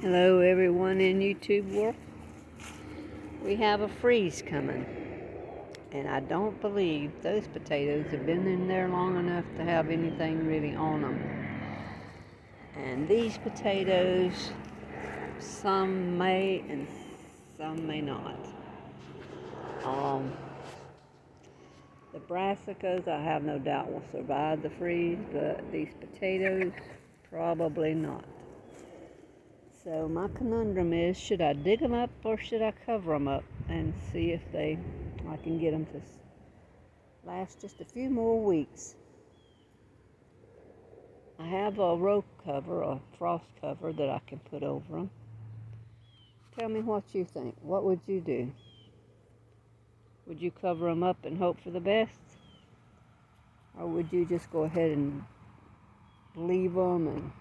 Hello everyone in YouTube world. We have a freeze coming, and I don't believe those potatoes have been in there long enough to have anything really on them. And these potatoes, some may and some may not. Um, the brassicas I have no doubt will survive the freeze, but these potatoes probably not. So my conundrum is, should I dig them up or should I cover them up and see if I can get them to last just a few more weeks. I have a rope cover, a frost cover that I can put over them. Tell me what you think. What would you do? Would you cover them up and hope for the best? Or would you just go ahead and leave them? And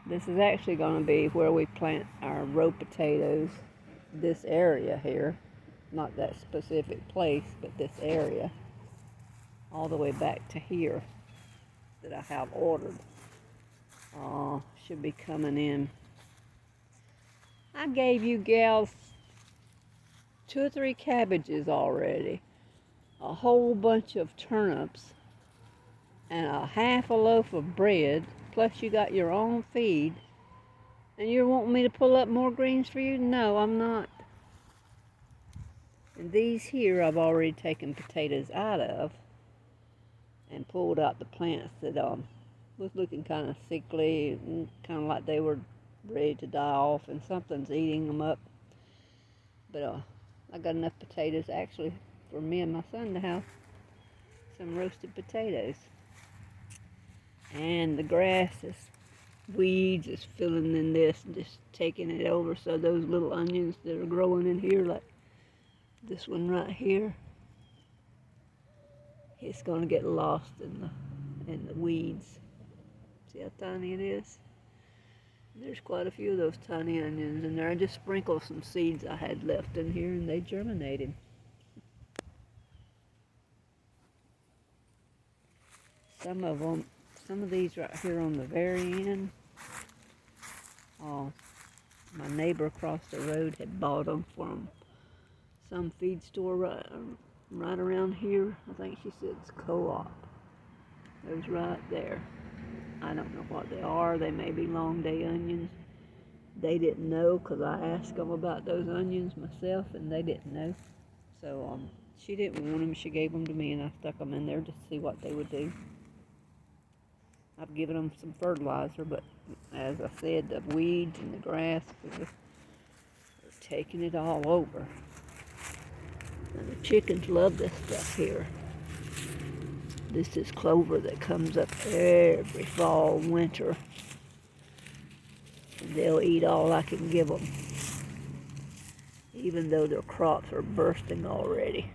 this is actually going to be where we plant our row potatoes, this area here. Not that specific place, but this area. All the way back to here that I have ordered. Should be coming in. I gave you gals 2 or 3 cabbages already, a whole bunch of turnips, and a half a loaf of bread, plus you got your own feed, and you're wanting me to pull up more greens for you? No, I'm not. And these here I've already taken potatoes out of and pulled out the plants that was looking kind of sickly and kind of like they were ready to die off, and something's eating them up. But I got enough potatoes actually for me and my son to have some roasted potatoes. And the grass is weeds is filling in this and just taking it over, so those little onions that are growing in here, like this one right here, it's going to get lost in the weeds. See how tiny it is? There's quite a few of those tiny onions in there. I just sprinkled some seeds I had left in here and they germinated. Some of these right here on the very end, my neighbor across the road had bought them from some feed store right around here. I think she said it's Co-op. Those right there. I don't know what they are. They may be long day onions. They didn't know because I asked them about those onions myself and they didn't know. So she didn't want them. She gave them to me and I stuck them in there to see what they would do. I've given them some fertilizer, but as I said, the weeds and the grass are taking it all over. And the chickens love this stuff here. This is clover that comes up every fall, winter. And they'll eat all I can give them, even though their crops are bursting already.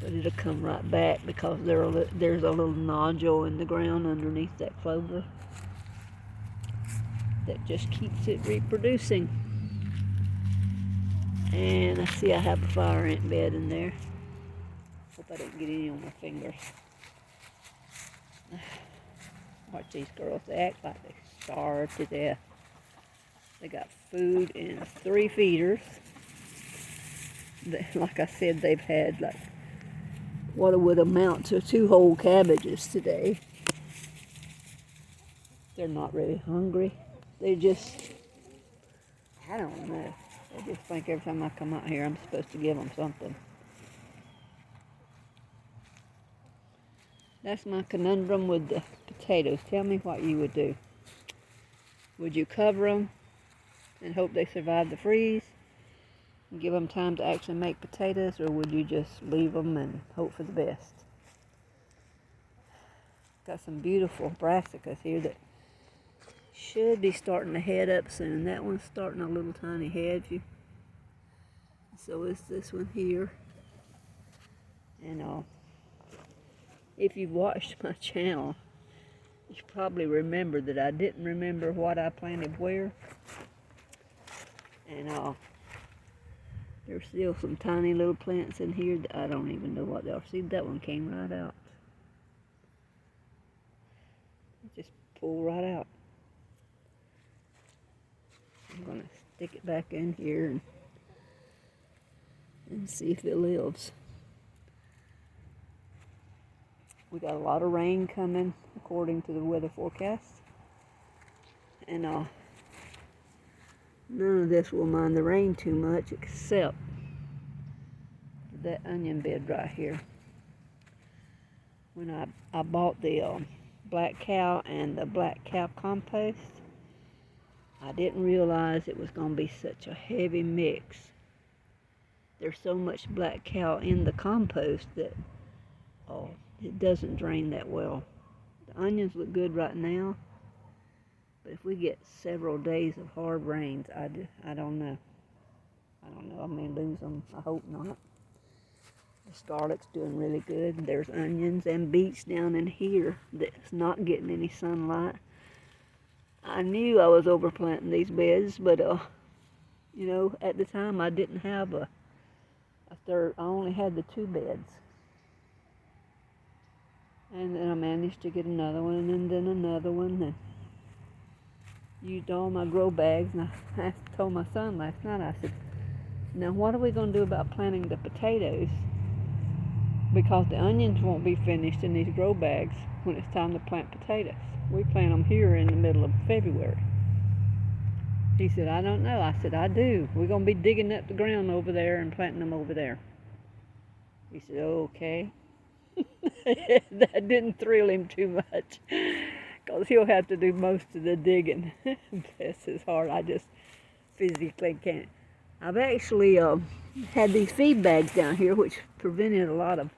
But it'll come right back because there's a little nodule in the ground underneath that clover that just keeps it reproducing. And I see I have a fire ant bed in there. Hope I didn't get any on my fingers. Watch these girls, they act like they starved to death. They got food in 3 feeders. Like I said, they've had like what would amount to 2 whole cabbages today. They're not really hungry. They just, I don't know. I just think every time I come out here, I'm supposed to give them something. That's my conundrum with the potatoes. Tell me what you would do. Would you cover them and hope they survive the freeze and give them time to actually make potatoes, or would you just leave them and hope for the best? Got some beautiful brassicas here that should be starting to head up soon. That one's starting a little tiny head view. So is this one here. And if you've watched my channel, you probably remember that I didn't remember what I planted where. And there's still some tiny little plants in here that I don't even know what they are. See, that one came right out. It just pulled right out. I'm going to stick it back in here and see if it lives. We got a lot of rain coming according to the weather forecast. And none of this will mind the rain too much except that onion bed right here. When I bought the Black Cow and the Black Cow compost, I didn't realize it was going to be such a heavy mix. There's so much Black Cow in the compost that it doesn't drain that well. The onions look good right now, but if we get several days of hard rains, I don't know. I may lose them. I hope not. The scarlet's doing really good. There's onions and beets down in here that's not getting any sunlight. I knew I was overplanting these beds, but you know, at the time I didn't have a third. I only had the 2 beds. And then I managed to get another one, and then another one, and used all my grow bags. And I told my son last night, I said, now what are we going to do about planting the potatoes? Because the onions won't be finished in these grow bags when it's time to plant potatoes. We plant them here in the middle of February. He said, I don't know. I said, I do. We're going to be digging up the ground over there and planting them over there. He said, okay. That didn't thrill him too much, because he'll have to do most of the digging. Bless his heart, I just physically can't. I've actually had these feed bags down here, which prevented a lot of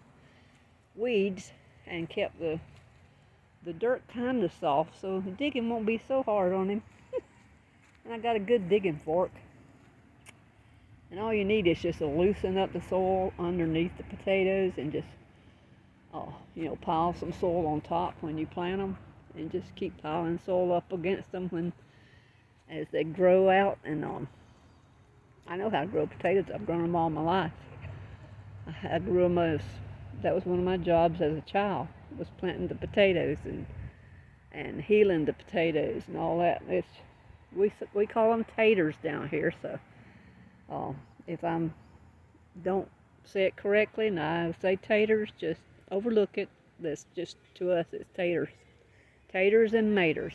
weeds and kept the dirt kind of soft, so the digging won't be so hard on him. And I got a good digging fork. And all you need is just to loosen up the soil underneath the potatoes and just you know, pile some soil on top when you plant them, and just keep piling soil up against them as they grow out. And I know how to grow potatoes. I've grown them all my life. I grew them that was one of my jobs as a child, was planting the potatoes and healing the potatoes and all that. We call them taters down here. So if I don't say it correctly and I say taters, just overlook it. That's just, to us, it's taters. Taters and maters.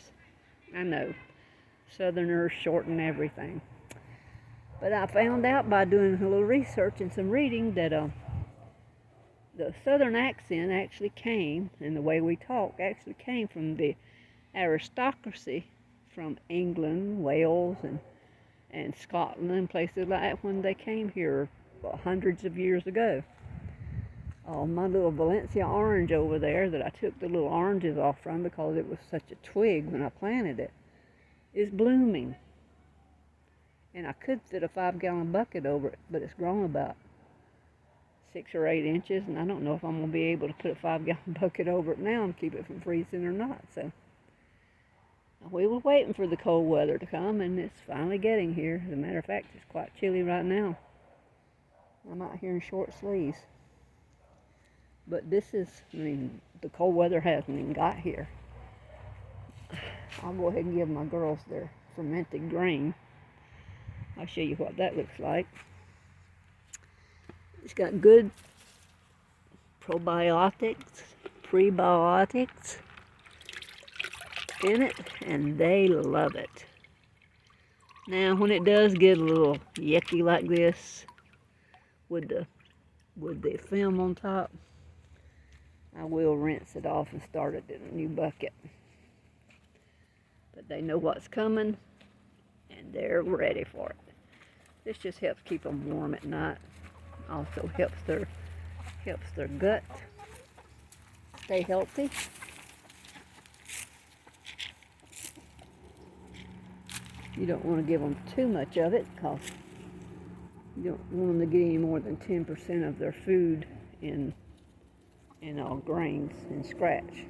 I know. Southerners shorten everything. But I found out by doing a little research and some reading that the Southern accent actually came, and the way we talk actually came from the aristocracy from England, Wales, and Scotland, and places like that when they came here hundreds of years ago. My little Valencia orange over there that I took the little oranges off from because it was such a twig when I planted it, is blooming. And I could fit a 5-gallon bucket over it, but it's grown about 6 or 8 inches, and I don't know if I'm going to be able to put a 5-gallon bucket over it now and keep it from freezing or not. So we were waiting for the cold weather to come, and it's finally getting here. As a matter of fact, it's quite chilly right now. I'm out here in short sleeves. But this is, I mean, the cold weather hasn't even got here. I'll go ahead and give my girls their fermented grain. I'll show you what that looks like. It's got good probiotics, prebiotics in it, and they love it. Now, when it does get a little yucky like this with the film on top, I will rinse it off and start it in a new bucket. But they know what's coming, and they're ready for it. This just helps keep them warm at night. Also helps their gut stay healthy. You don't want to give them too much of it because you don't want them to get any more than 10% of their food in all grains and scratch.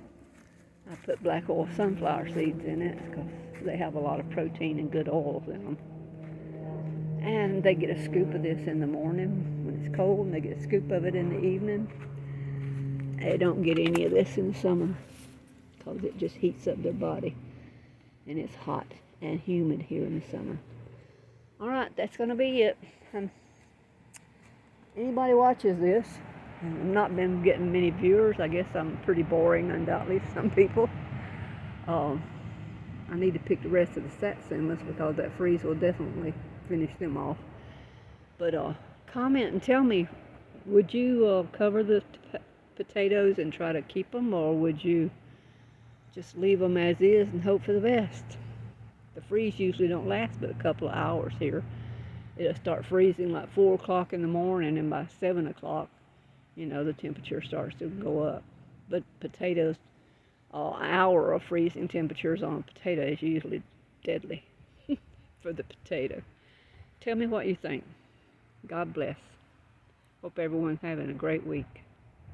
I put black oil sunflower seeds in it because they have a lot of protein and good oils in them. And they get a scoop of this in the morning when it's cold, and they get a scoop of it in the evening. They don't get any of this in the summer because it just heats up their body, and it's hot and humid here in the summer. Alright, that's going to be it. Anybody watches this, and I've not been getting many viewers. I guess I'm pretty boring, undoubtedly, to some people. I need to pick the rest of the satsumas because that freeze will definitely finish them off. But comment and tell me, would you cover the potatoes and try to keep them, or would you just leave them as is and hope for the best? The freeze usually don't last but a couple of hours here. It'll start freezing like 4 o'clock in the morning, and by 7 o'clock, you know, the temperature starts to go up. But potatoes, an hour of freezing temperatures on a potato is usually deadly for the potato. Tell me what you think. God bless. Hope everyone's having a great week.